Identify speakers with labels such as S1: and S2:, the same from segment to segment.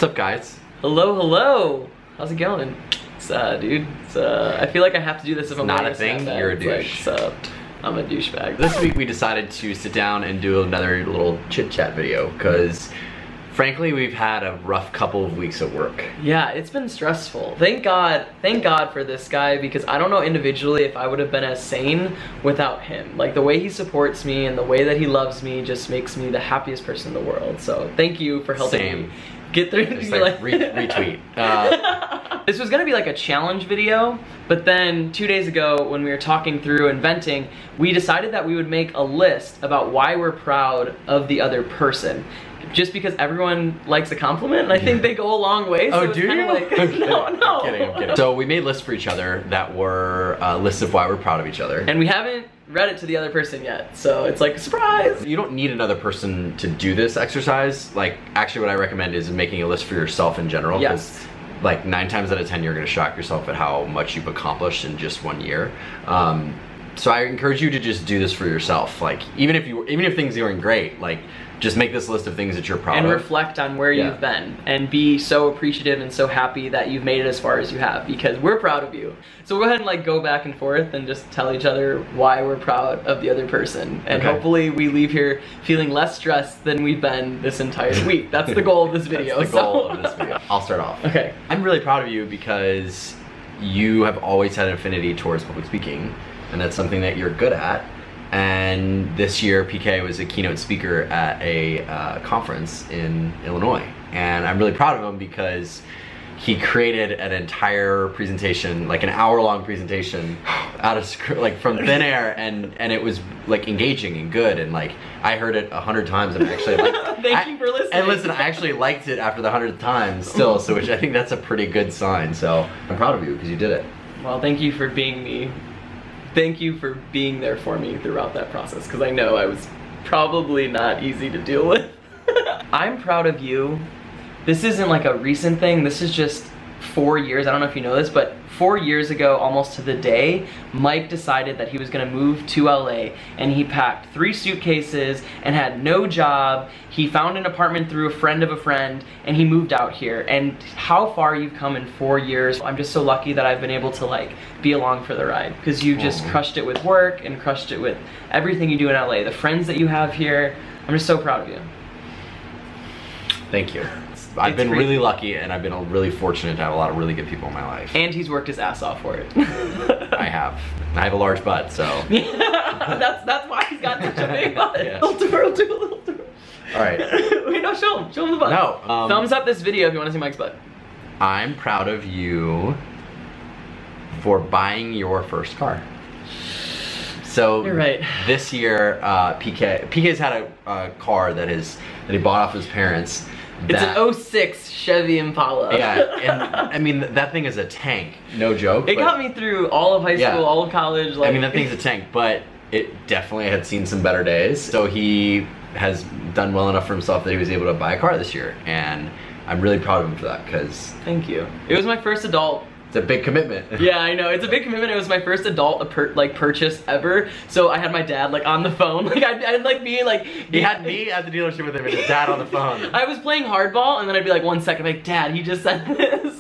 S1: What's up, guys?
S2: Hello, hello. How's it going? Dude. I feel like I have to do this if I'm
S1: not a thing. You're a douche.
S2: Like, I'm a douchebag.
S1: This week we decided to sit down and do another little chit chat video because, frankly, we've had a rough couple of weeks at work.
S2: Yeah, it's been stressful. Thank God for this guy, because I don't know individually if I would have been as sane without him. Like, the way he supports me and the way that he loves me just makes me the happiest person in the world. So thank you for helping me get through.
S1: Just like retweet.
S2: This was gonna be like a challenge video, but then 2 days ago when we were talking through and venting, we decided that we would make a list about why we're proud of the other person. Just because everyone likes a compliment, and I think they go a long way. So
S1: oh, do you?
S2: Like, no.
S1: I'm kidding. So we made lists for each other that were lists of why we're proud of each other.
S2: And we haven't read it to the other person yet, so it's like a surprise.
S1: You don't need another person to do this exercise. Like, actually what I recommend is making a list for yourself in general.
S2: Yes.
S1: Like 9 times out of 10 you're gonna shock yourself at how much you've accomplished in just 1 year. So I encourage you to just do this for yourself. Like, even if things are going great, like, just make this list of things that you're proud of.
S2: And reflect on where you've been and be so appreciative and so happy that you've made it as far as you have, because we're proud of you. So we'll go ahead and like go back and forth and just tell each other why we're proud of the other person. And hopefully we leave here feeling less stressed than we've been this entire week. That's the goal of this video.
S1: That's the goal of this video. I'll start off.
S2: Okay.
S1: I'm really proud of you because you have always had an affinity towards public speaking, and that's something that you're good at. And this year, PK was a keynote speaker at a conference in Illinois. And I'm really proud of him because he created an entire presentation, like an hour-long presentation, out of like from thin air, and it was like engaging and good, and like I heard it 100 times and I actually liked it.
S2: Thank you for listening.
S1: And listen, I actually liked it after the 100th time still, so which I think that's a pretty good sign. So I'm proud of you because you did it.
S2: Well, thank you for being me. Thank you for being there for me throughout that process, because I know I was probably not easy to deal with. I'm proud of you. This isn't like a recent thing, this is just 4 years, I don't know if you know this, but 4 years ago, almost to the day, Mike decided that he was gonna move to LA, and he packed 3 suitcases and had no job. He found an apartment through a friend of a friend, and he moved out here. And how far you've come in 4 years. I'm just so lucky that I've been able to like be along for the ride, because you just crushed it with work and crushed it with everything you do in LA. The friends that you have here, I'm just so proud of you.
S1: Thank you. I've been really lucky, and I've been really fortunate to have a lot of really good people in my life.
S2: And he's worked his ass off for it.
S1: I have a large butt, so.
S2: that's why he's got such a big butt.
S1: Yes.
S2: Little twirl, little twirl.
S1: All right.
S2: Wait, no, show him the butt.
S1: No.
S2: Thumbs up this video if you want to see Mike's butt.
S1: I'm proud of you for buying your first car. So
S2: you're right.
S1: This year, PK's had a car that he bought off his parents.
S2: It's an 06 Chevy Impala.
S1: Yeah, and I mean, that thing is a tank, no joke.
S2: It got me through all of high school, all of college. Like,
S1: I mean, that thing's a tank, but it definitely had seen some better days. So he has done well enough for himself that he was able to buy a car this year, and I'm really proud of him for that, because...
S2: Thank you. It was my first adult...
S1: It's a big commitment.
S2: Yeah, I know, it's a big commitment. It was my first adult purchase ever. So I had my dad like on the phone. Like I'd like be like...
S1: He had me at the dealership with him and his dad on the phone.
S2: I was playing hardball, and then I'd be like, 1 second, like, Dad, he just said this.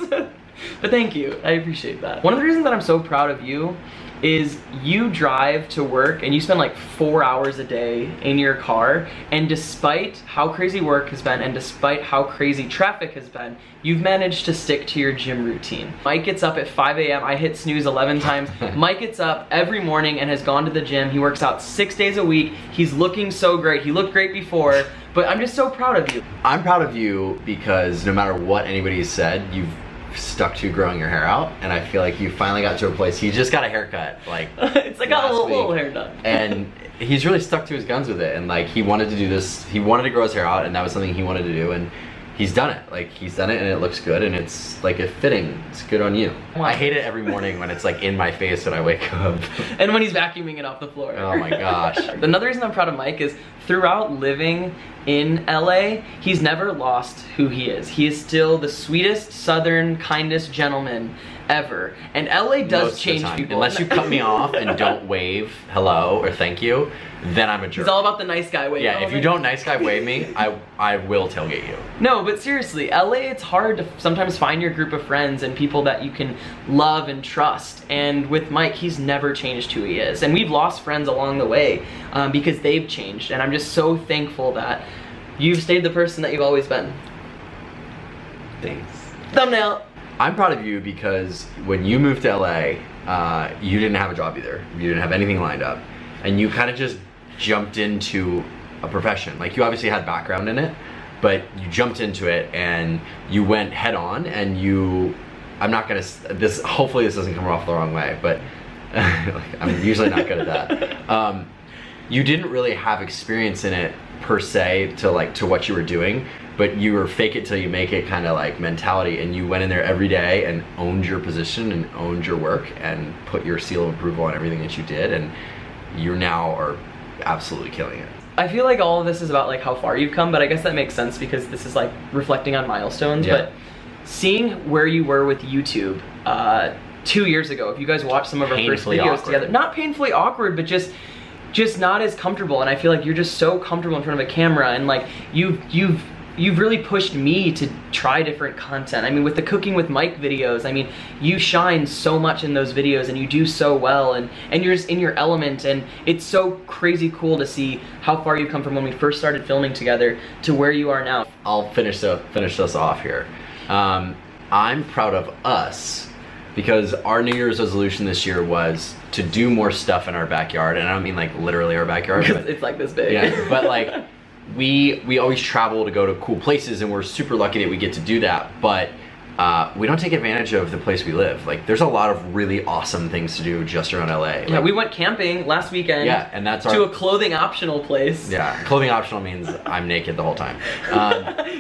S2: But thank you, I appreciate that. One of the reasons that I'm so proud of you is you drive to work and you spend like 4 hours a day in your car, and despite how crazy work has been and despite how crazy traffic has been, you've managed to stick to your gym routine. Mike gets up at 5 a.m. I hit snooze 11 times. Mike gets up every morning and has gone to the gym. He works out 6 days a week. He's looking so great. He looked great before, but I'm just so proud of you.
S1: I'm proud of you because no matter what anybody said, you've stuck to growing your hair out, and I feel like you finally got to a place. He just got a haircut, like
S2: it's like got a little hair done,
S1: and he's really stuck to his guns with it. And like, he wanted to do this, he wanted to grow his hair out, and that was something he wanted to do, and he's done it. Like, he's done it, and it looks good, and it's like a fitting. It's good on you. Wow. I hate it every morning when it's like in my face when I wake up,
S2: and when he's vacuuming it off the floor.
S1: Oh my gosh.
S2: Another reason I'm proud of Mike is throughout living in LA, he's never lost who he is. He is still the sweetest, southern, kindest gentleman ever. And LA does change people.
S1: Unless you cut me off and don't wave hello or thank you, then I'm a jerk.
S2: It's all about the nice guy wave.
S1: Yeah, if you don't nice guy wave me, I will tailgate you.
S2: No, but seriously, LA, it's hard to sometimes find your group of friends and people that you can love and trust. And with Mike, he's never changed who he is. And we've lost friends along the way because they've changed. And I'm just so thankful that you've stayed the person that you've always been.
S1: Thanks.
S2: Thumbnail.
S1: I'm proud of you because when you moved to LA, you didn't have a job either. You didn't have anything lined up. And you kind of just jumped into a profession. Like, you obviously had background in it, but you jumped into it and you went head on, and you, I'm not gonna, hopefully this doesn't come off the wrong way, but I'm usually not good at that. You didn't really have experience in it per se to what you were doing, but you were fake it till you make it kind of like mentality, and you went in there every day and owned your position and owned your work and put your seal of approval on everything that you did, and you now are absolutely killing it.
S2: I feel like all of this is about like how far you've come, but I guess that makes sense because this is like reflecting on milestones.
S1: Yeah.
S2: But seeing where you were with YouTube 2 years ago, if you guys watched some of our first videos together, not painfully awkward, but just not as comfortable. And I feel like you're just so comfortable in front of a camera, and like you've really pushed me to try different content. I mean, with the Cooking with Mike videos, I mean, you shine so much in those videos and you do so well, and you're just in your element, and it's so crazy cool to see how far you've come from when we first started filming together to where you are now.
S1: I'll finish us off here. I'm proud of us because our New Year's resolution this year was to do more stuff in our backyard, and I don't mean like literally our backyard.
S2: Because it's like this big.
S1: Yeah, but like we always travel to go to cool places, and we're super lucky that we get to do that, but we don't take advantage of the place we live. Like, there's a lot of really awesome things to do just around LA.
S2: Yeah, we went camping last weekend.
S1: Yeah, and that's
S2: to a clothing optional place.
S1: Yeah, clothing optional means I'm naked the whole time.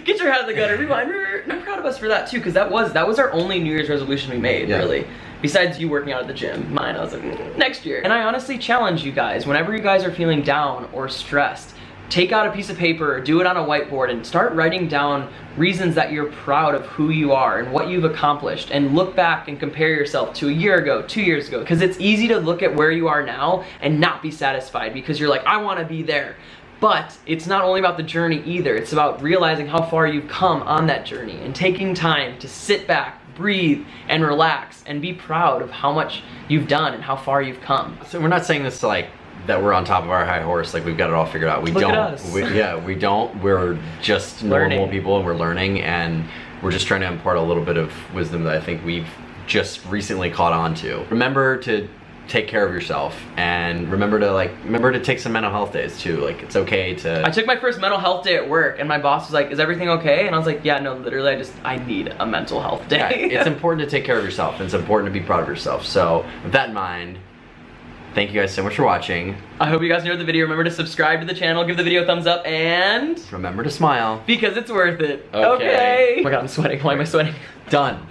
S2: Get your head in the gutter. Reminder. I'm proud of us for that too, because that was our only New Year's resolution we made, really. Besides you working out at the gym. Mine, I was like, next year. And I honestly challenge you guys, whenever you guys are feeling down or stressed, take out a piece of paper, or do it on a whiteboard, and start writing down reasons that you're proud of who you are and what you've accomplished, and look back and compare yourself to a year ago, 2 years ago, because it's easy to look at where you are now and not be satisfied because you're like, I want to be there. But it's not only about the journey either. It's about realizing how far you've come on that journey and taking time to sit back, breathe, and relax, and be proud of how much you've done and how far you've come.
S1: So we're not saying this to like that we're on top of our high horse, like we've got it all figured out. We
S2: Look
S1: don't.
S2: At us.
S1: We don't. We're just normal people, and we're learning, and we're just trying to impart a little bit of wisdom that I think we've just recently caught on to. Remember to take care of yourself, and remember to take some mental health days too. Like, it's okay to.
S2: I took my first mental health day at work, and my boss was like, is everything okay? And I was like, yeah, no, literally I need a mental health day.
S1: Yeah, it's important to take care of yourself, and it's important to be proud of yourself. So with that in mind, thank you guys so much for watching.
S2: I hope you guys enjoyed the video. Remember to subscribe to the channel, give the video a thumbs up, and
S1: remember to smile.
S2: Because it's worth it.
S1: Okay.
S2: Oh my god, I'm sweating. Why am I sweating?
S1: Done.